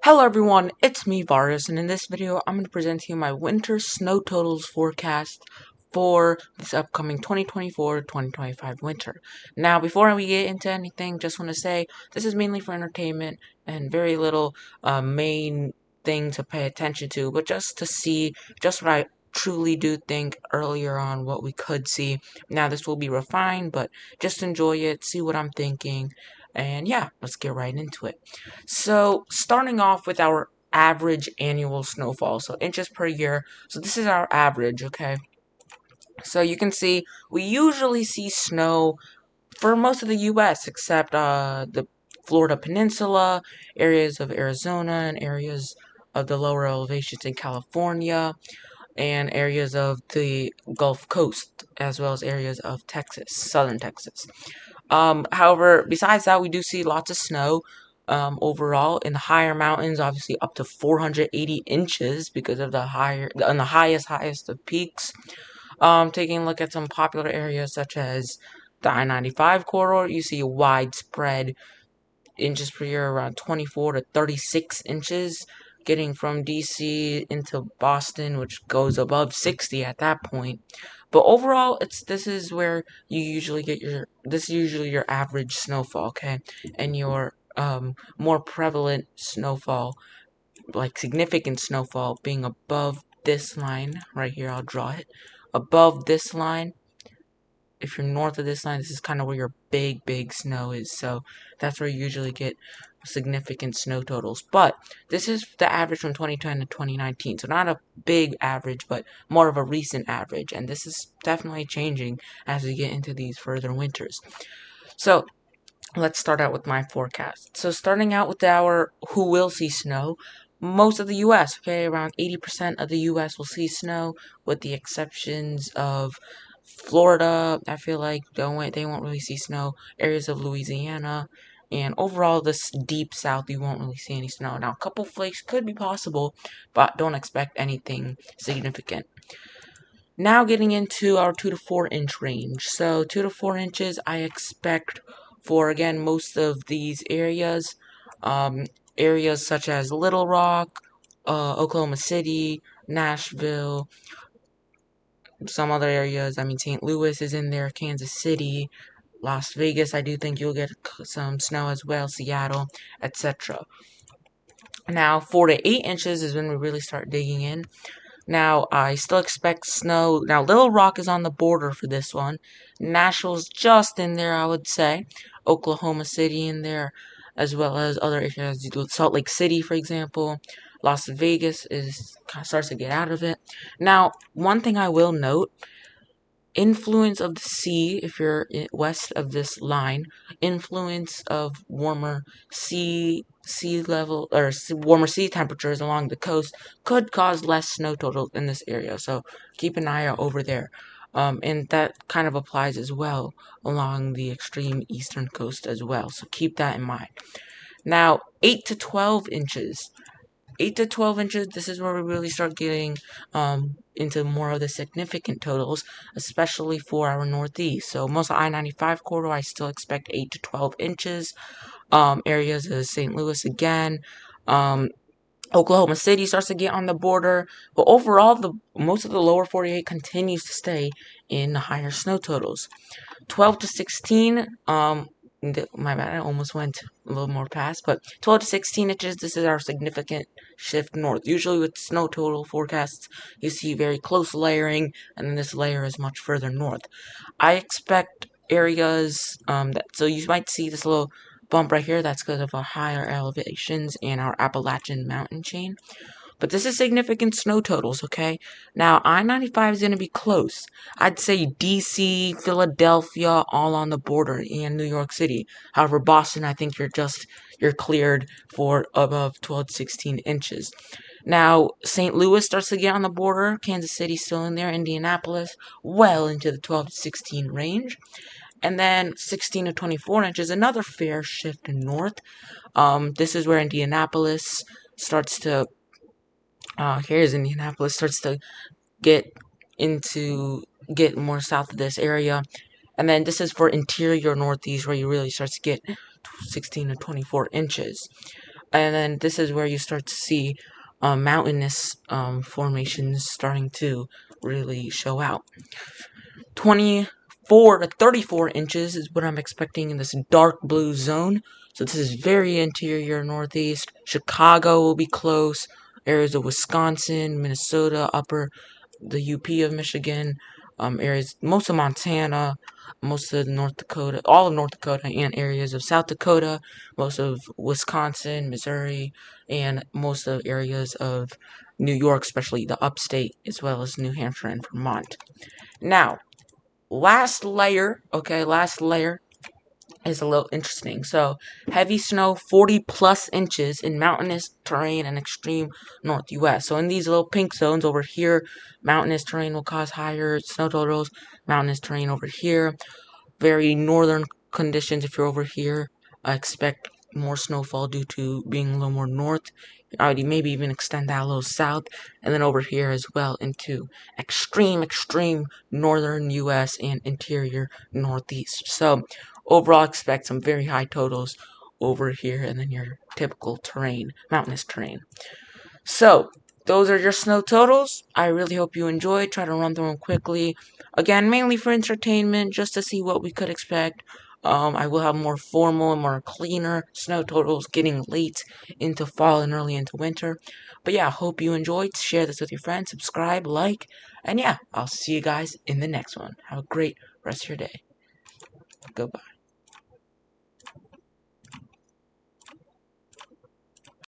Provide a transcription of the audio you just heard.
Hello everyone, it's me Varus, and in this video I'm going to present to you my winter snow totals forecast for this upcoming 2024-2025 winter. Now, before we get into anything, just want to say this is mainly for entertainment and very little main thing to pay attention to, but just to see just what I truly do think earlier on what we could see. Now, this will be refined, but just enjoy it, see what I'm thinking, and yeah, let's get right into it. So, starting off with our average annual snowfall, so inches per year. So, this is our average, okay? So, you can see we usually see snow for most of the US except the Florida Peninsula, areas of Arizona, and areas of the lower elevations in California, and areas of the Gulf Coast, as well as areas of Texas, southern Texas. However, besides that, we do see lots of snow. Overall, in the higher mountains, obviously up to 480 inches because of the highest of peaks. Taking a look at some popular areas such as the I-95 corridor, you see widespread inches per year around 24 to 36 inches, getting from DC into Boston, which goes above 60 at that point. But overall, this is where you usually get this is usually your average snowfall, okay? And your more prevalent snowfall, like significant snowfall, being above this line right here. I'll draw it above this line. If you're north of this line, this is kind of where your big snow is. So that's where you usually get significant snow totals. But this is the average from 2010 to 2019. So not a big average, but more of a recent average. And this is definitely changing as we get into these further winters. So let's start out with my forecast. So starting out with our who will see snow, most of the U.S., okay, around 80% of the U.S. will see snow, with the exceptions of Florida. I feel like they won't really see snow. Areas of Louisiana, and overall this deep south, you won't really see any snow. Now, a couple flakes could be possible, but don't expect anything significant. Now getting into our 2 to 4 inch range. So 2 to 4 inches I expect for, again, most of these areas. Areas such as Little Rock, Oklahoma City, Nashville, some other areas. I mean, St. Louis is in there, Kansas City, Las Vegas. I do think you'll get some snow as well, Seattle, etc. Now, 4 to 8 inches is when we really start digging in. Now, I still expect snow. Now, Little Rock is on the border for this one. Nashville's just in there, I would say. Oklahoma City in there, as well as other areas. Salt Lake City, for example. Las Vegas starts to get out of it. Now, one thing I will note, influence of the sea, if you're west of this line, influence of warmer sea level, or warmer sea temperatures along the coast could cause less snow total in this area, so keep an eye out over there. And that kind of applies as well along the extreme eastern coast as well, so keep that in mind. Now, 8 to 12 inches. 8 to 12 inches, this is where we really start getting into more of the significant totals, especially for our northeast. So most of I-95 corridor, I still expect 8 to 12 inches. Areas of St. Louis again. Oklahoma City starts to get on the border. But overall, most of the lower 48 continues to stay in the higher snow totals. 12 to 16, my bad, I almost went a little more past, but 12 to 16 inches, this is our significant shift north. Usually with snow total forecasts, you see very close layering, and then this layer is much further north. I expect areas, so you might see this little bump right here, that's because of our higher elevations in our Appalachian mountain chain. But this is significant snow totals, okay? Now, I-95 is going to be close. I'd say DC, Philadelphia, all on the border, and New York City. However, Boston, I think you're cleared for above 12 to 16 inches. Now, St. Louis starts to get on the border. Kansas City still in there. Indianapolis, well into the 12 to 16 range. And then 16 to 24 inches, another fair shift north. This is where Indianapolis starts to here's Indianapolis starts to get get more south of this area, and then this is for interior northeast where you really start to get 16 to 24 inches. and then this is where you start to see mountainous formations starting to really show out. 24 to 34 inches is what I'm expecting in this dark blue zone. So this is very interior northeast. Chicago will be close. Areas of Wisconsin, Minnesota, upper the UP of Michigan, areas, most of Montana, most of North Dakota, all of North Dakota, and areas of South Dakota, most of Wisconsin, Missouri, and most of areas of New York, especially the upstate, as well as New Hampshire and Vermont. Now, last layer is a little interesting. So, heavy snow, 40 plus inches in mountainous terrain and extreme north US. So, in these little pink zones over here, mountainous terrain will cause higher snow totals. Mountainous terrain over here, very northern conditions. If you're over here, I expect more snowfall due to being a little more north. I would maybe even extend that a little south, and then over here as well into extreme northern US and interior northeast. So overall, expect some very high totals over here, and then your typical terrain, mountainous terrain. So, those are your snow totals. I really hope you enjoyed. Try to run through them quickly. Again, mainly for entertainment, just to see what we could expect. I will have more formal and more cleaner snow totals getting late into fall and early into winter. But yeah, hope you enjoyed. Share this with your friends. Subscribe, like, and yeah, I'll see you guys in the next one. Have a great rest of your day. Goodbye.